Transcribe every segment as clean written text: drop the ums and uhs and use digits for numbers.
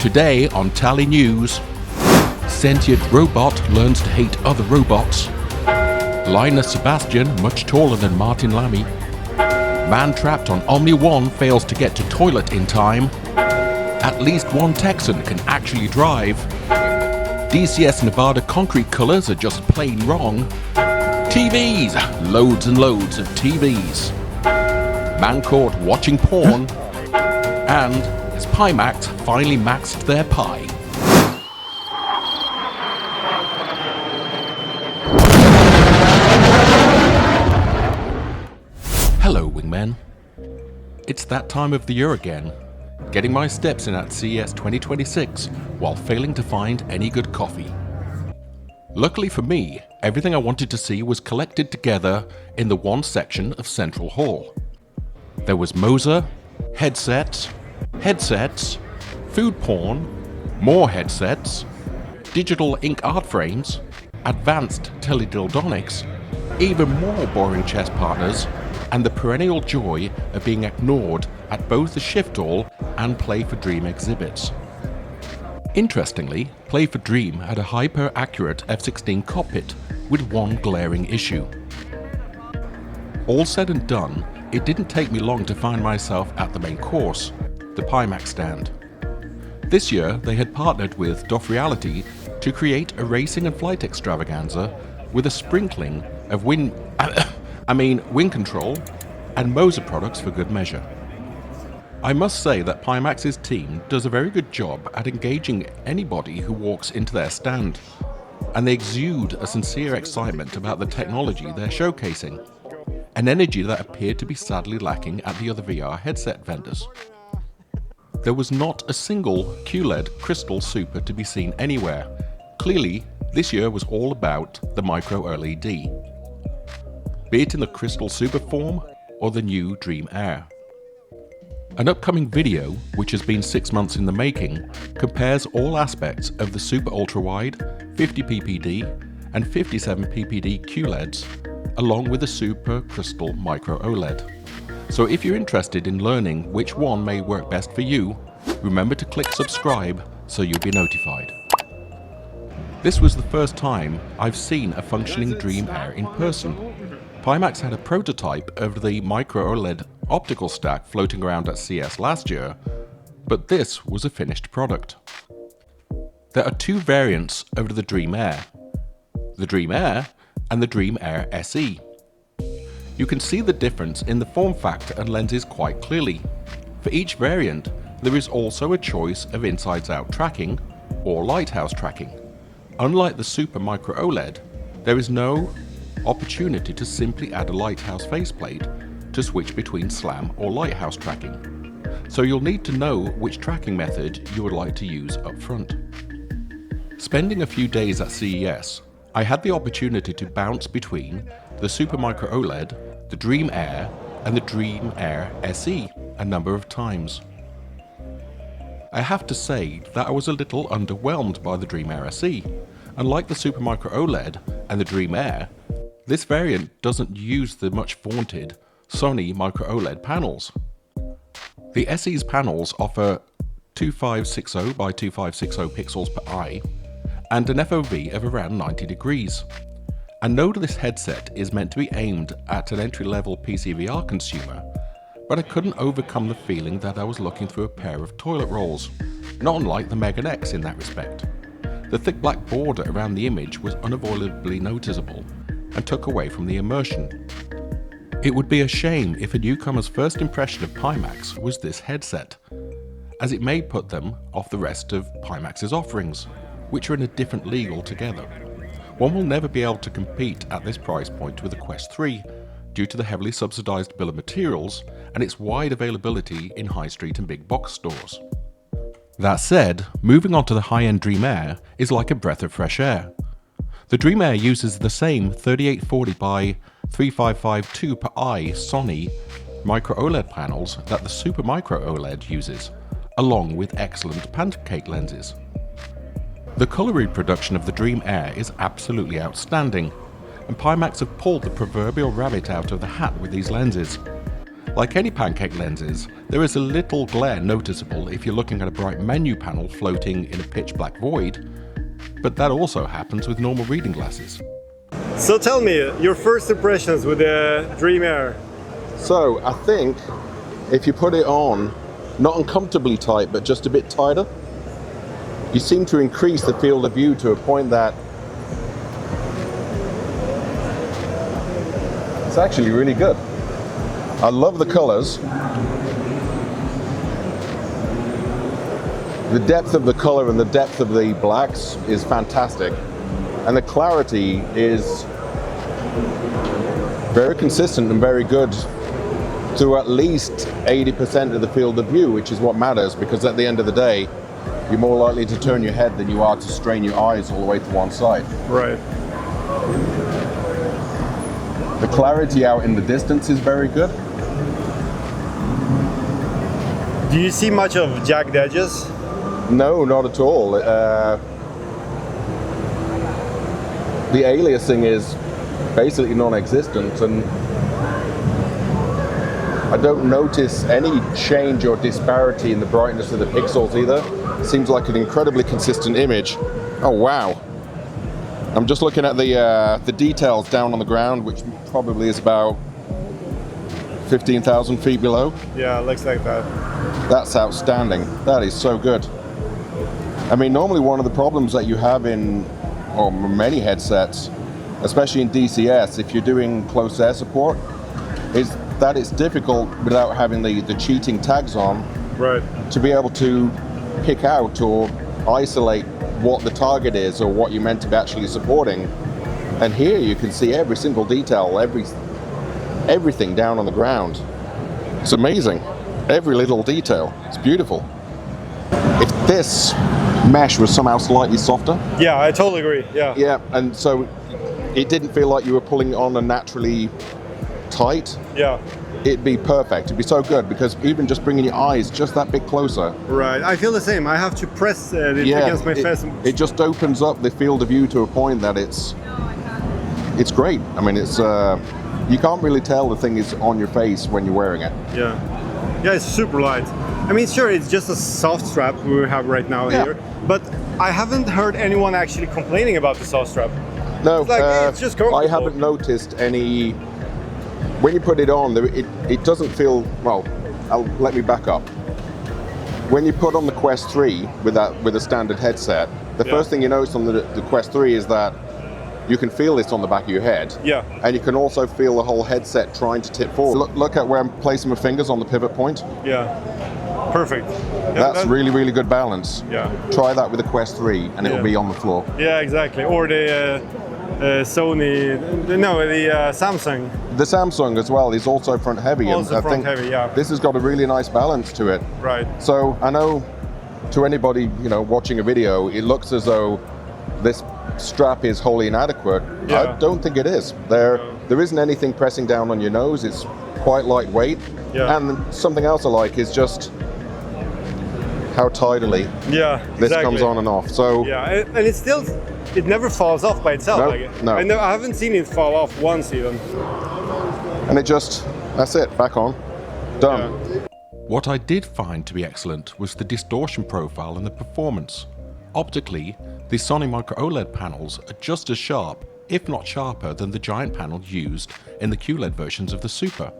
Today on Tally News, sentient robot learns to hate other robots. Linus Sebastian much taller than Martin Lamy. Man trapped on Omni 1 fails to get to toilet in time. At least one Texan can actually drive. DCS Nevada concrete colors are just plain wrong. TVs, loads and loads of TVs. Man caught watching porn. And has Pimax finally maxed their pie? Hello, wingmen. It's that time of the year again, getting my steps in at CES 2026 while failing to find any good coffee. Luckily for me, everything I wanted to see was collected together in the one section of Central Hall. There was Moser, headsets, food porn, more headsets, digital ink art frames, advanced teledildonics, even more boring chess partners, and the perennial joy of being ignored at both the Shift All and Play for Dream exhibits. Interestingly, Play for Dream had a hyper-accurate F-16 cockpit with one glaring issue. All said and done, it didn't take me long to find myself at the main course, the Pimax stand. This year, they had partnered with Doff Reality to create a racing and flight extravaganza with a sprinkling of wing control and Moser products for good measure. I must say that Pimax's team does a very good job at engaging anybody who walks into their stand, and they exude a sincere excitement about the technology they're showcasing, an energy that appeared to be sadly lacking at the other VR headset vendors. There was not a single QLED Crystal Super to be seen anywhere. Clearly, this year was all about the micro LED, be it in the Crystal Super form or the new Dream Air. An upcoming video, which has been 6 months in the making, compares all aspects of the Super Ultra Wide, 50 ppd and 57 ppd QLEDs, along with the Super Crystal Micro OLED. So if you're interested in learning which one may work best for you, remember to click subscribe so you'll be notified. This was the first time I've seen a functioning Dream Air in person. Pimax had a prototype of the Micro OLED optical stack floating around at CES last year, but this was a finished product. There are two variants of the Dream Air, the Dream Air and the Dream Air SE. You can see the difference in the form factor and lenses quite clearly. For each variant, there is also a choice of inside-out tracking or lighthouse tracking. Unlike the Super Micro OLED, there is no opportunity to simply add a lighthouse faceplate to switch between SLAM or lighthouse tracking. So you'll need to know which tracking method you would like to use up front. Spending a few days at CES, I had the opportunity to bounce between the Super Micro OLED, the Dream Air and the Dream Air SE a number of times. I have to say that I was a little underwhelmed by the Dream Air SE. Unlike the Super Micro OLED and the Dream Air, this variant doesn't use the much vaunted Sony Micro OLED panels. The SE's panels offer 2560 by 2560 pixels per eye and an FOV of around 90 degrees. I know this headset is meant to be aimed at an entry-level PC VR consumer, but I couldn't overcome the feeling that I was looking through a pair of toilet rolls, not unlike the Megan X in that respect. The thick black border around the image was unavoidably noticeable and took away from the immersion. It would be a shame if a newcomer's first impression of Pimax was this headset, as it may put them off the rest of Pimax's offerings, which are in a different league altogether. One will never be able to compete at this price point with the Quest 3 due to the heavily subsidized bill of materials and its wide availability in high street and big box stores. That said, moving on to the high-end Dream Air is like a breath of fresh air. The Dream Air uses the same 3840 by 3552 per eye Sony Micro OLED panels that the Super Micro OLED uses, along with excellent pancake lenses. The colour reproduction of the Dream Air is absolutely outstanding, and Pimax have pulled the proverbial rabbit out of the hat with these lenses. Like any pancake lenses, there is a little glare noticeable if you're looking at a bright menu panel floating in a pitch black void, but that also happens with normal reading glasses. So tell me, your first impressions with the Dream Air. So I think if you put it on, not uncomfortably tight, but just a bit tighter, you seem to increase the field of view to a point that it's actually really good. I love the colors. The depth of the color and the depth of the blacks is fantastic. And the clarity is very consistent and very good to at least 80% of the field of view, which is what matters, because at the end of the day, you're more likely to turn your head than you are to strain your eyes all the way to one side. Right. The clarity out in the distance is very good. Do you see much of jagged edges? No, not at all. The aliasing is basically non-existent, and I don't notice any change or disparity in the brightness of the pixels either. It seems like an incredibly consistent image. Oh wow. I'm just looking at the details down on the ground, which probably is about 15,000 feet below. Yeah, looks like that. That's outstanding. That is so good. I mean, normally one of the problems that you have in many headsets, especially in DCS, if you're doing close air support, is that it's difficult without having the cheating tags on, right, to be able to pick out or isolate what the target is or what you're meant to be actually supporting. And here you can see every single detail, everything down on the ground. It's amazing. Every little detail. It's beautiful. If this mesh was somehow slightly softer. Yeah, I totally agree. Yeah. Yeah, and so it didn't feel like you were pulling it on naturally tight. Yeah. It'd be perfect. It'd be so good, because even just bringing your eyes just that bit closer. Right. I feel the same. I have to press it against my face. It just opens up the field of view to a point that it's great. I mean, it's you can't really tell the thing is on your face when you're wearing it. Yeah. Yeah, it's super light. I mean, sure, it's just a soft strap we have right now here, but I haven't heard anyone actually complaining about the soft strap. No, it's like, it's just comfortable. I haven't noticed any. When you put it on, it doesn't feel, well, let me back up. When you put on the Quest 3 with a standard headset, the first thing you notice on the Quest 3 is that you can feel this on the back of your head. Yeah. And you can also feel the whole headset trying to tip forward. Look at where I'm placing my fingers on the pivot point. Yeah. Perfect. Yeah, that's really, really good balance. Yeah. Try that with the Quest 3 and it'll be on the floor. Yeah, exactly. Or the Samsung. The Samsung as well is also front heavy. Also and front heavy, yeah. This has got a really nice balance to it. Right. So I know to anybody, watching a video, it looks as though this strap is wholly inadequate. Yeah. I don't think it is. There isn't anything pressing down on your nose. It's quite lightweight. Yeah. And something else I like is just how tidily this comes on and off. So yeah, and it never falls off by itself. No. I haven't seen it fall off once even. And that's it, back on, done. Yeah. What I did find to be excellent was the distortion profile and the performance. Optically, the Sony Micro OLED panels are just as sharp, if not sharper, than the giant panel used in the QLED versions of the Super.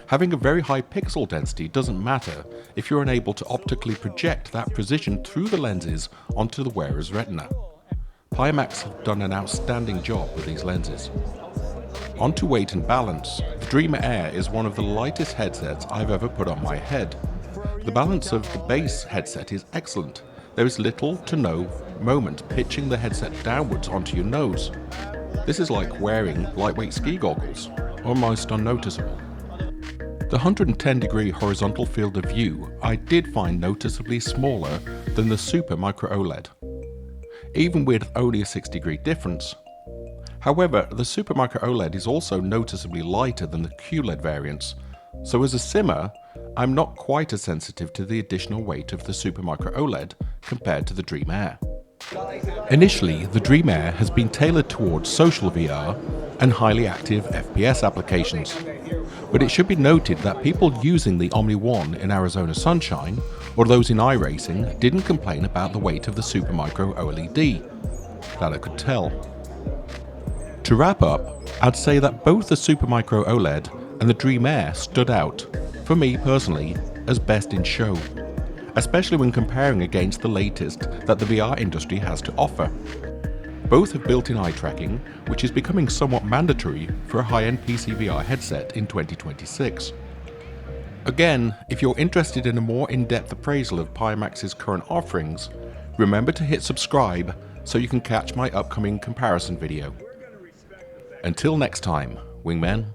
Having a very high pixel density doesn't matter if you're unable to optically project that precision through the lenses onto the wearer's retina. Pimax have done an outstanding job with these lenses. Onto weight and balance, the Dream Air is one of the lightest headsets I've ever put on my head. The balance of the base headset is excellent. There is little to no moment pitching the headset downwards onto your nose. This is like wearing lightweight ski goggles, almost unnoticeable. The 110-degree horizontal field of view I did find noticeably smaller than the Super Micro OLED, even with only a 6-degree difference. However, the Super Micro OLED is also noticeably lighter than the QLED variants, so as a simmer, I'm not quite as sensitive to the additional weight of the Super Micro OLED compared to the Dream Air. Initially, the Dream Air has been tailored towards social VR and highly active FPS applications. But it should be noted that people using the Omni One in Arizona Sunshine, or those in iRacing, didn't complain about the weight of the Supermicro OLED. That I could tell. To wrap up, I'd say that both the Supermicro OLED and the Dream Air stood out, for me personally, as best in show, especially when comparing against the latest that the VR industry has to offer. Both have built-in eye tracking, which is becoming somewhat mandatory for a high-end PC VR headset in 2026. Again, if you're interested in a more in-depth appraisal of Pimax's current offerings, remember to hit subscribe so you can catch my upcoming comparison video. Until next time, wingmen.